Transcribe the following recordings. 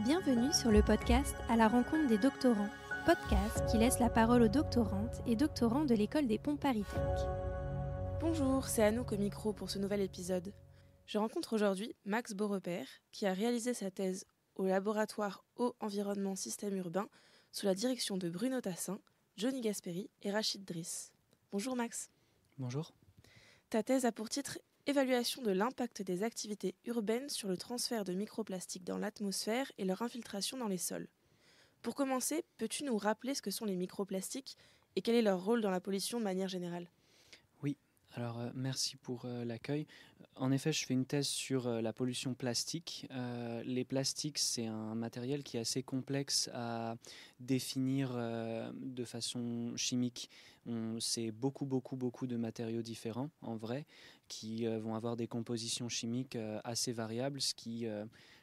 Bienvenue sur le podcast À la rencontre des doctorants, podcast qui laisse la parole aux doctorantes et doctorants de l'école des Ponts Paris-Tech. Bonjour, c'est Anouk au micro pour ce nouvel épisode. Je rencontre aujourd'hui Max Beaurepaire, qui a réalisé sa thèse au laboratoire Eau Environnement Système Urbain sous la direction de Bruno Tassin, Johnny Gasperi et Rachid Driss. Bonjour Max. Bonjour. Ta thèse a pour titre « Évaluation de l'impact des activités urbaines sur le transfert de microplastiques dans l'atmosphère et leur infiltration dans les sols ». Pour commencer, peux-tu nous rappeler ce que sont les microplastiques et quel est leur rôle dans la pollution de manière générale ? Oui, alors merci pour l'accueil. En effet, je fais une thèse sur la pollution plastique. Les plastiques, c'est un matériel qui est assez complexe à définir de façon chimique. C'est beaucoup de matériaux différents, en vrai, qui vont avoir des compositions chimiques assez variables, ce qui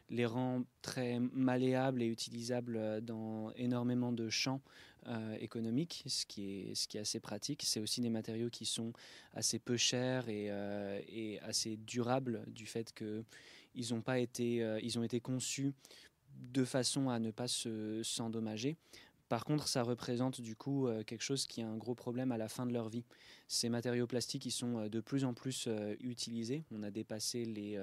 les rend très malléables et utilisables dans énormément de champs économiques, ce qui est assez pratique. C'est aussi des matériaux qui sont assez peu chers et assez durables du fait qu'ils ont été conçus de façon à ne pas s'endommager. Par contre, ça représente du coup quelque chose qui est un gros problème à la fin de leur vie. Ces matériaux plastiques, ils sont de plus en plus utilisés. On a dépassé les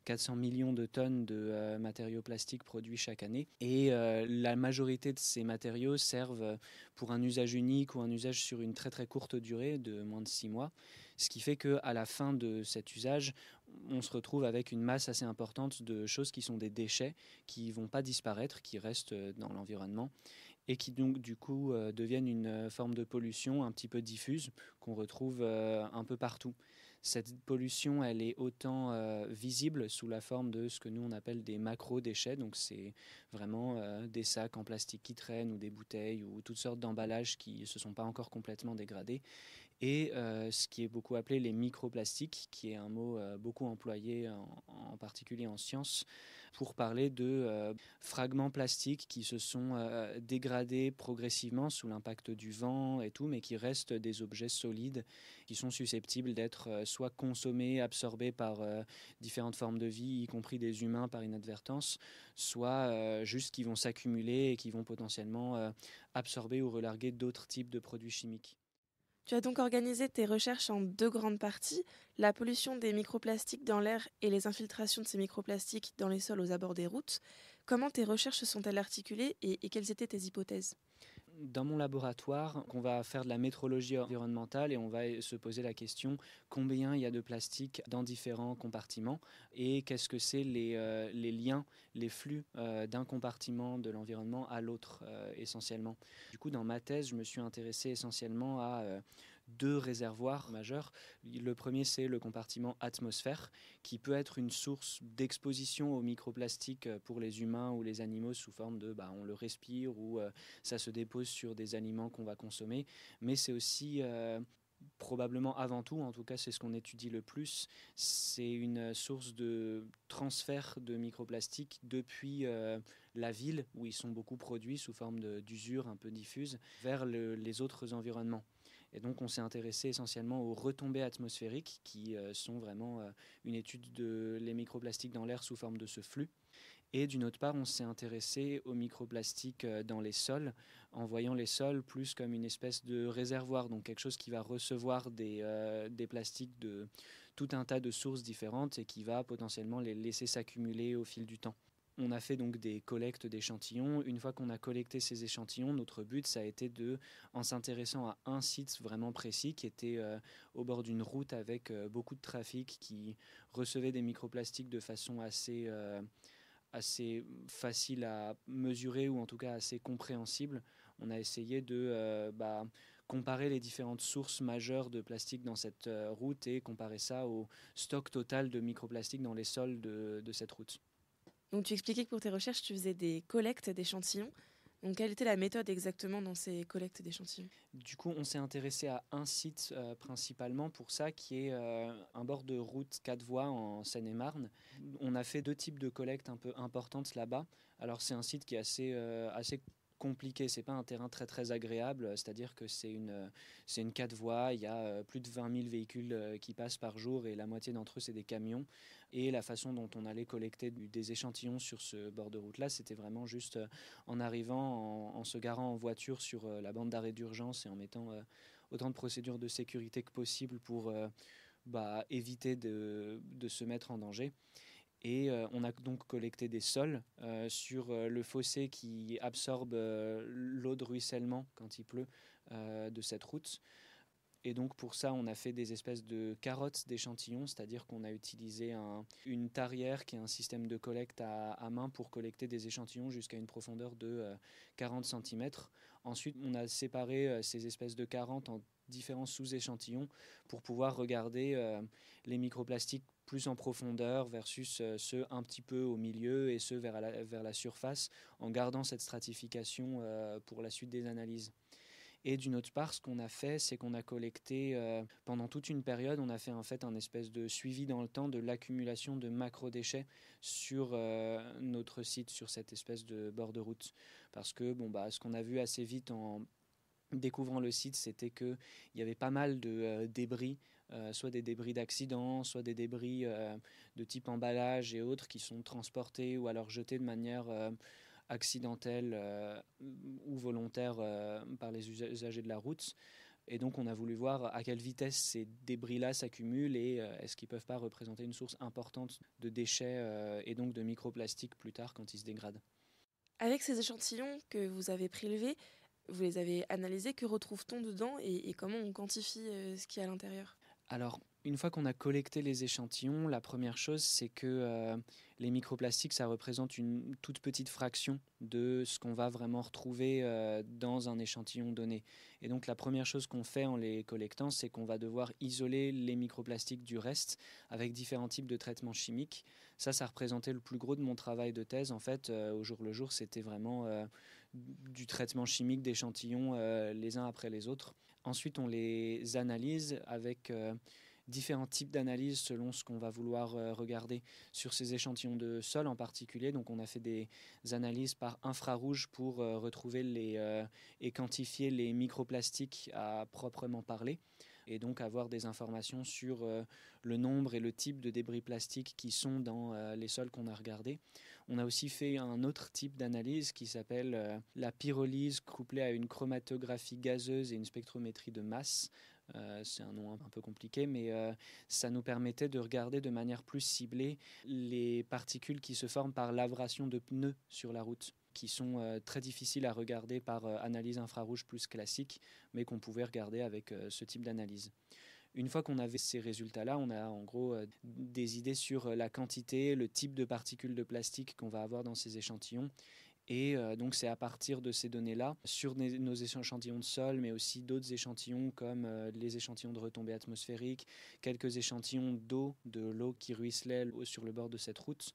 400 millions de tonnes de matériaux plastiques produits chaque année. Et la majorité de ces matériaux servent pour un usage unique ou un usage sur une très courte durée de moins de 6 mois. Ce qui fait qu'à la fin de cet usage, on se retrouve avec une masse assez importante de choses qui sont des déchets, qui ne vont pas disparaître, qui restent dans l'environnement et qui donc du coup deviennent une forme de pollution un petit peu diffuse qu'on retrouve un peu partout. Cette pollution, elle est autant visible sous la forme de ce que nous on appelle des macro-déchets, donc c'est vraiment des sacs en plastique qui traînent ou des bouteilles ou toutes sortes d'emballages qui ne se sont pas encore complètement dégradés. Et ce qui est beaucoup appelé les microplastiques, qui est un mot beaucoup employé en particulier en sciences, pour parler de fragments plastiques qui se sont dégradés progressivement sous l'impact du vent et tout, mais qui restent des objets solides qui sont susceptibles d'être soit consommés, absorbés par différentes formes de vie, y compris des humains par inadvertance, soit juste qui vont s'accumuler et qui vont potentiellement absorber ou relarguer d'autres types de produits chimiques. Tu as donc organisé tes recherches en deux grandes parties, la pollution des microplastiques dans l'air et les infiltrations de ces microplastiques dans les sols aux abords des routes. Comment tes recherches se sont-elles articulées et quelles étaient tes hypothèses ? Dans mon laboratoire, on va faire de la métrologie environnementale et on va se poser la question combien il y a de plastique dans différents compartiments et qu'est-ce que c'est les liens, les flux d'un compartiment de l'environnement à l'autre essentiellement. Du coup, dans ma thèse, je me suis intéressé essentiellement à deux réservoirs majeurs. Le premier, c'est le compartiment atmosphère, qui peut être une source d'exposition aux microplastiques pour les humains ou les animaux sous forme de on le respire ou ça se dépose sur des aliments qu'on va consommer. Mais c'est aussi probablement avant tout, en tout cas c'est ce qu'on étudie le plus, c'est une source de transfert de microplastiques depuis la ville, où ils sont beaucoup produits sous forme d'usure un peu diffuse, vers les autres environnements. Et donc on s'est intéressé essentiellement aux retombées atmosphériques qui sont vraiment une étude de les microplastiques dans l'air sous forme de ce flux. Et d'une autre part, on s'est intéressé aux microplastiques dans les sols, en voyant les sols plus comme une espèce de réservoir, donc quelque chose qui va recevoir des plastiques de tout un tas de sources différentes et qui va potentiellement les laisser s'accumuler au fil du temps. On a fait donc des collectes d'échantillons. Une fois qu'on a collecté ces échantillons, notre but, ça a été en s'intéressant à un site vraiment précis qui était au bord d'une route avec beaucoup de trafic qui recevait des microplastiques de façon assez facile à mesurer ou en tout cas assez compréhensible. On a essayé de comparer les différentes sources majeures de plastique dans cette route et comparer ça au stock total de microplastiques dans les sols de cette route. Donc tu expliquais que pour tes recherches, tu faisais des collectes d'échantillons. Donc quelle était la méthode exactement dans ces collectes d'échantillons ? Du coup, on s'est intéressé à un site principalement pour ça, qui est un bord de route 4 voies en Seine-et-Marne. On a fait deux types de collectes un peu importantes là-bas. Alors c'est un site qui est assez compliqué, c'est pas un terrain très très agréable, c'est-à-dire que c'est une 4 voies, il y a plus de 20 000 véhicules qui passent par jour et la moitié d'entre eux c'est des camions. Et la façon dont on allait collecter des échantillons sur ce bord de route-là, c'était vraiment juste en arrivant, en se garant en voiture sur la bande d'arrêt d'urgence et en mettant autant de procédures de sécurité que possible pour éviter de se mettre en danger. Et on a donc collecté des sols sur le fossé qui absorbe l'eau de ruissellement quand il pleut de cette route. Et donc pour ça, on a fait des espèces de carottes d'échantillons, c'est-à-dire qu'on a utilisé une tarière qui est un système de collecte à main pour collecter des échantillons jusqu'à une profondeur de 40 cm. Ensuite, on a séparé ces espèces de carottes en différents sous-échantillons pour pouvoir regarder les microplastiques plus en profondeur versus ceux un petit peu au milieu et ceux vers la surface, en gardant cette stratification pour la suite des analyses. Et d'une autre part, ce qu'on a fait, c'est qu'on a collecté pendant toute une période, on a fait en fait un espèce de suivi dans le temps de l'accumulation de macrodéchets sur notre site, sur cette espèce de bord de route. Parce que ce qu'on a vu assez vite en découvrant le site, c'était qu'il y avait pas mal de débris, soit des débris d'accidents, soit des débris de type emballage et autres qui sont transportés ou alors jetés de manière accidentelle ou volontaire par les usagers de la route. Et donc on a voulu voir à quelle vitesse ces débris-là s'accumulent et est-ce qu'ils ne peuvent pas représenter une source importante de déchets et donc de microplastiques plus tard quand ils se dégradent. Avec ces échantillons que vous avez prélevés, vous les avez analysés, que retrouve-t-on dedans et comment on quantifie ce qu'il y a à l'intérieur ? Alors, une fois qu'on a collecté les échantillons, la première chose, c'est que les microplastiques, ça représente une toute petite fraction de ce qu'on va vraiment retrouver dans un échantillon donné. Et donc, la première chose qu'on fait en les collectant, c'est qu'on va devoir isoler les microplastiques du reste avec différents types de traitements chimiques. Ça représentait le plus gros de mon travail de thèse. En fait, au jour le jour, c'était vraiment du traitement chimique d'échantillons les uns après les autres. Ensuite, on les analyse avec différents types d'analyses selon ce qu'on va vouloir regarder sur ces échantillons de sol en particulier. Donc, on a fait des analyses par infrarouge pour retrouver et quantifier les microplastiques à proprement parler. Et donc avoir des informations sur le nombre et le type de débris plastiques qui sont dans les sols qu'on a regardés. On a aussi fait un autre type d'analyse qui s'appelle la pyrolyse couplée à une chromatographie gazeuse et une spectrométrie de masse. C'est un nom un peu compliqué, mais ça nous permettait de regarder de manière plus ciblée les particules qui se forment par l'abrasion de pneus sur la route, qui sont très difficiles à regarder par analyse infrarouge plus classique, mais qu'on pouvait regarder avec ce type d'analyse. Une fois qu'on avait ces résultats-là, on a en gros des idées sur la quantité, le type de particules de plastique qu'on va avoir dans ces échantillons. Et donc c'est à partir de ces données-là, sur nos échantillons de sol, mais aussi d'autres échantillons comme les échantillons de retombées atmosphériques, quelques échantillons d'eau, de l'eau qui ruisselait sur le bord de cette route,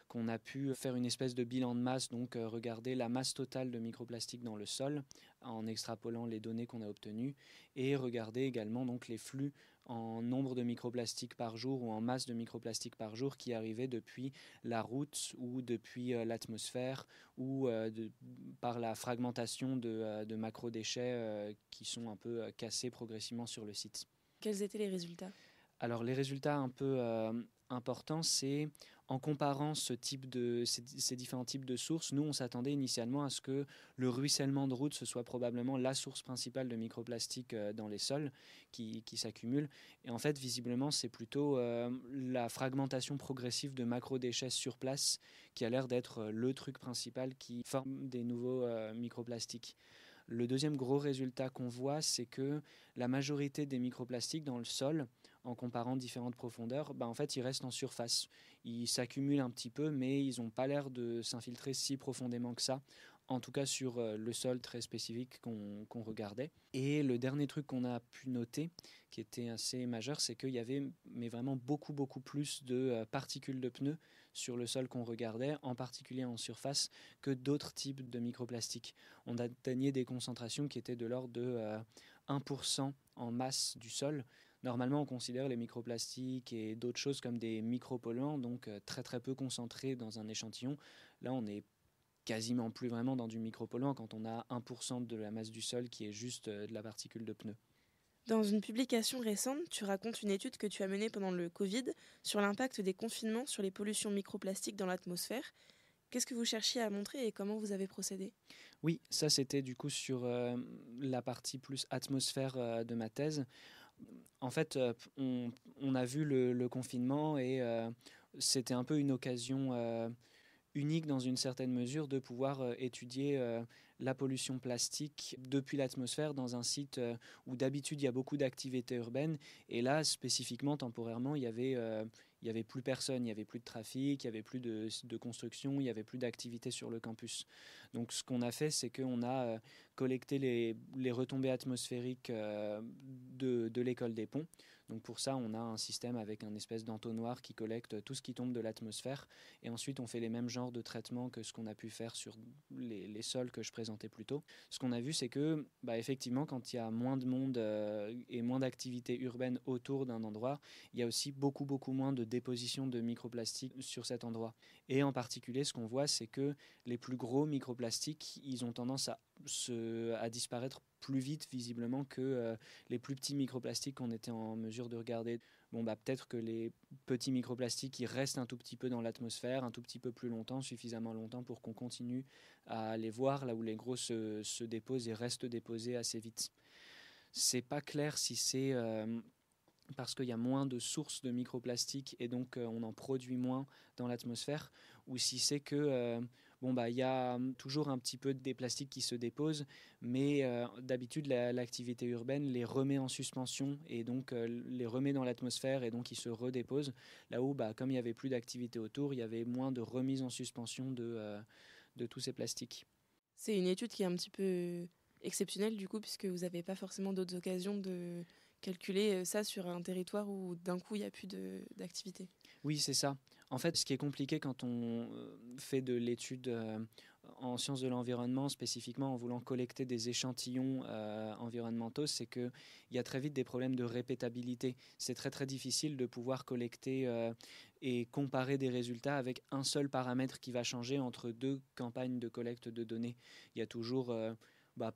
qu'on a pu faire une espèce de bilan de masse, donc regarder la masse totale de microplastiques dans le sol en extrapolant les données qu'on a obtenues et regarder également donc les flux en nombre de microplastiques par jour ou en masse de microplastiques par jour qui arrivaient depuis la route ou depuis l'atmosphère ou par la fragmentation de macrodéchets qui sont un peu cassés progressivement sur le site. Quels étaient les résultats ? Alors les résultats un peu importants, c'est en comparant ces différents types de sources, nous on s'attendait initialement à ce que le ruissellement de route ce soit probablement la source principale de microplastiques dans les sols qui s'accumulent. Et en fait visiblement c'est plutôt la fragmentation progressive de macrodéchets sur place qui a l'air d'être le truc principal qui forme des nouveaux microplastiques. Le deuxième gros résultat qu'on voit, c'est que la majorité des microplastiques dans le sol, en comparant différentes profondeurs, en fait, ils restent en surface. Ils s'accumulent un petit peu, mais ils n'ont pas l'air de s'infiltrer si profondément que ça, en tout cas sur le sol très spécifique qu'on regardait. Et le dernier truc qu'on a pu noter, qui était assez majeur, c'est qu'il y avait vraiment beaucoup plus de particules de pneus sur le sol qu'on regardait, en particulier en surface, que d'autres types de microplastiques. On atteignait des concentrations qui étaient de l'ordre de 1% en masse du sol. Normalement, on considère les microplastiques et d'autres choses comme des micropolluants, donc très peu concentrés dans un échantillon. Là, on est quasiment plus vraiment dans du micropolluant quand on a 1% de la masse du sol qui est juste de la particule de pneu. Dans une publication récente, tu racontes une étude que tu as menée pendant le Covid sur l'impact des confinements sur les pollutions microplastiques dans l'atmosphère. Qu'est-ce que vous cherchiez à montrer et comment vous avez procédé ? Oui, ça c'était du coup sur la partie plus atmosphère de ma thèse. En fait, on a vu le confinement et c'était un peu une occasion unique dans une certaine mesure de pouvoir étudier la pollution plastique depuis l'atmosphère dans un site où d'habitude il y a beaucoup d'activités urbaines et là spécifiquement temporairement il y avait plus personne, il y avait plus de trafic, il y avait plus de construction, il y avait plus d'activité sur le campus. Donc ce qu'on a fait c'est qu'on a collecté les retombées atmosphériques de l'école des ponts. Donc pour ça on a un système avec un espèce d'entonnoir qui collecte tout ce qui tombe de l'atmosphère et ensuite on fait les mêmes genres de traitements que ce qu'on a pu faire sur les sols que je présentais plus tôt. Ce qu'on a vu c'est que effectivement quand il y a moins de monde et moins d'activité urbaine autour d'un endroit, il y a aussi beaucoup moins de déposition de microplastiques sur cet endroit. Et en particulier ce qu'on voit c'est que les plus gros microplastiques ils ont tendance à disparaître plus vite visiblement que les plus petits microplastiques qu'on était en mesure de regarder. Peut-être que les petits microplastiques ils restent un tout petit peu dans l'atmosphère, un tout petit peu plus longtemps, suffisamment longtemps pour qu'on continue à les voir là où les gros se déposent et restent déposés assez vite. C'est pas clair si c'est parce qu'il y a moins de sources de microplastiques et donc on en produit moins dans l'atmosphère, ou si c'est que il y a toujours un petit peu des plastiques qui se déposent, mais d'habitude l'activité urbaine les remet en suspension et donc les remet dans l'atmosphère et donc ils se redéposent. Là où comme il n'y avait plus d'activité autour, il y avait moins de remise en suspension de tous ces plastiques. C'est une étude qui est un petit peu exceptionnelle du coup, puisque vous n'avez pas forcément d'autres occasions de calculer ça sur un territoire où d'un coup il n'y a plus d'activité. Oui, c'est ça. En fait, ce qui est compliqué quand on fait de l'étude en sciences de l'environnement, spécifiquement en voulant collecter des échantillons environnementaux, c'est qu'il y a très vite des problèmes de répétabilité. C'est très difficile de pouvoir collecter et comparer des résultats avec un seul paramètre qui va changer entre deux campagnes de collecte de données. Il y a toujours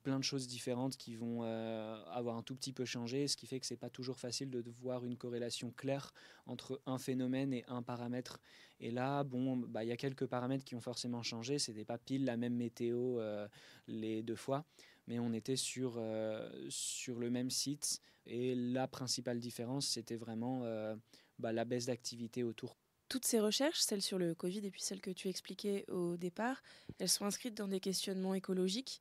plein de choses différentes qui vont avoir un tout petit peu changé, ce qui fait que c'est pas toujours facile de voir une corrélation claire entre un phénomène et un paramètre. Et là, il y a quelques paramètres qui ont forcément changé. C'était pas pile la même météo les deux fois, mais on était sur le même site. Et la principale différence, c'était vraiment la baisse d'activité autour. Toutes ces recherches, celles sur le Covid et puis celles que tu expliquais au départ, elles sont inscrites dans des questionnements écologiques.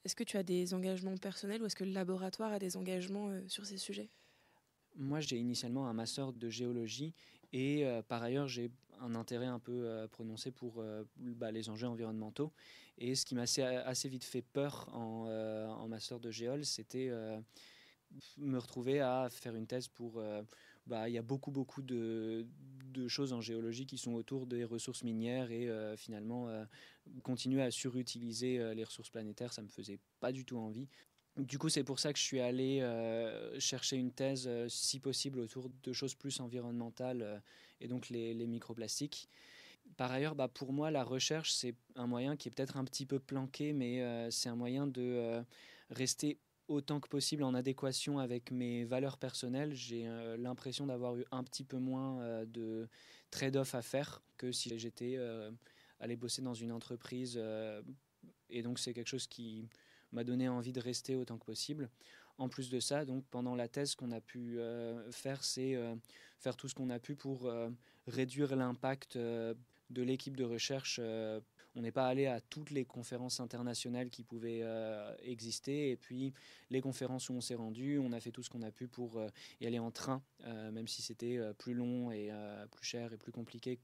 Est-ce que tu as des engagements personnels ou est-ce que le laboratoire a des engagements sur ces sujets ? Moi, j'ai initialement un master de géologie et par ailleurs, j'ai un intérêt un peu prononcé pour les enjeux environnementaux. Et ce qui m'a assez vite fait peur en master de géol, c'était me retrouver à faire une thèse pour... il y a beaucoup de choses en géologie qui sont autour des ressources minières et finalement continuer à surutiliser les ressources planétaires, ça me faisait pas du tout envie. Du coup, c'est pour ça que je suis allé chercher une thèse, si possible, autour de choses plus environnementales et donc les microplastiques. Par ailleurs, pour moi, la recherche, c'est un moyen qui est peut-être un petit peu planqué, mais c'est un moyen de rester autant que possible en adéquation avec mes valeurs personnelles. J'ai l'impression d'avoir eu un petit peu moins de trade-off à faire que si j'étais allé bosser dans une entreprise. Et donc, c'est quelque chose qui m'a donné envie de rester autant que possible. En plus de ça, donc, pendant la thèse, ce qu'on a pu faire, c'est faire tout ce qu'on a pu pour réduire l'impact de l'équipe de recherche. On n'est pas allé à toutes les conférences internationales qui pouvaient exister. Et puis, les conférences où on s'est rendu, on a fait tout ce qu'on a pu pour y aller en train, même si c'était plus long et plus cher et plus compliqué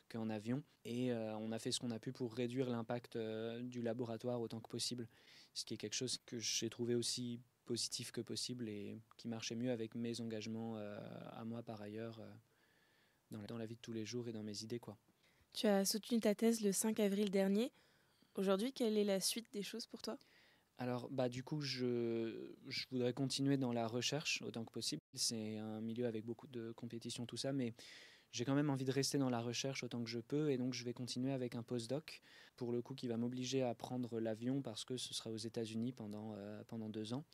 qu'en avion. Et on a fait ce qu'on a pu pour réduire l'impact du laboratoire autant que possible. Ce qui est quelque chose que j'ai trouvé aussi positif que possible et qui marchait mieux avec mes engagements à moi par ailleurs dans la vie de tous les jours et dans mes idées, quoi. Tu as soutenu ta thèse le 5 avril dernier. Aujourd'hui, quelle est la suite des choses pour toi ? Alors, du coup, je voudrais continuer dans la recherche autant que possible. C'est un milieu avec beaucoup de compétition, tout ça, mais j'ai quand même envie de rester dans la recherche autant que je peux, et donc je vais continuer avec un postdoc, pour le coup, qui va m'obliger à prendre l'avion parce que ce sera aux États-Unis pendant 2 ans.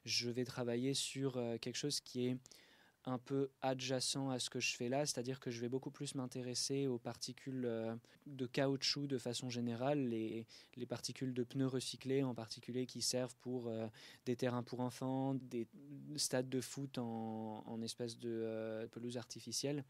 Je vais travailler sur quelque chose qui est un peu adjacent à ce que je fais là, c'est-à-dire que je vais beaucoup plus m'intéresser aux particules de caoutchouc de façon générale, les particules de pneus recyclés en particulier, qui servent pour des terrains pour enfants, des stades de foot en espèce de pelouse artificielle.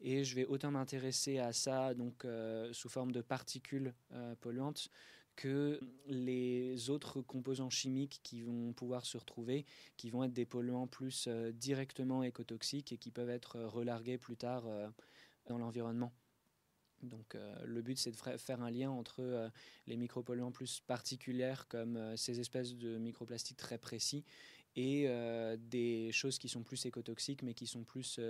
Et je vais autant m'intéresser à ça donc, sous forme de particules polluantes, que les autres composants chimiques qui vont pouvoir se retrouver, qui vont être des polluants plus directement écotoxiques et qui peuvent être relargués plus tard dans l'environnement. Donc le but, c'est de faire un lien entre les micropolluants plus particulières, comme ces espèces de microplastiques très précis, et des choses qui sont plus écotoxiques mais qui sont plus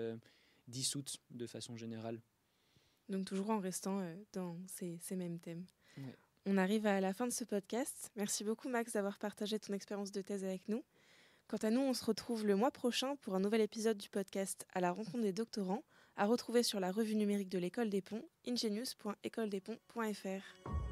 dissoutes de façon générale. Donc toujours en restant dans ces mêmes thèmes. Ouais. On arrive à la fin de ce podcast. Merci beaucoup Max d'avoir partagé ton expérience de thèse avec nous. Quant à nous, on se retrouve le mois prochain pour un nouvel épisode du podcast À la rencontre des doctorants, à retrouver sur la revue numérique de l'École des Ponts, ingenius.écoledesponts.fr.